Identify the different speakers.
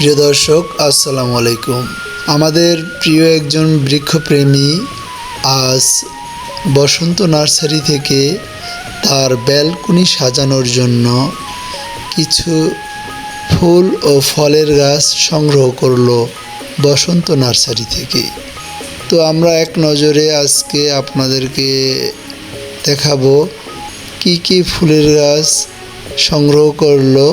Speaker 1: প্রিয় দর্শক, আসসালামু আলাইকুম। আমাদের প্রিয় একজন বৃক্ষপ্রেমী আজ বসন্ত নার্সারি থেকে তার ব্যালকনি সাজানোর জন্য কিছু ফুল ও ফলের গাছ সংগ্রহ করলো বসন্ত নার্সারি থেকে। তো আমরা এক নজরে আজকে আপনাদেরকে দেখাবো কি কি ফুলের গাছ সংগ্রহ করলো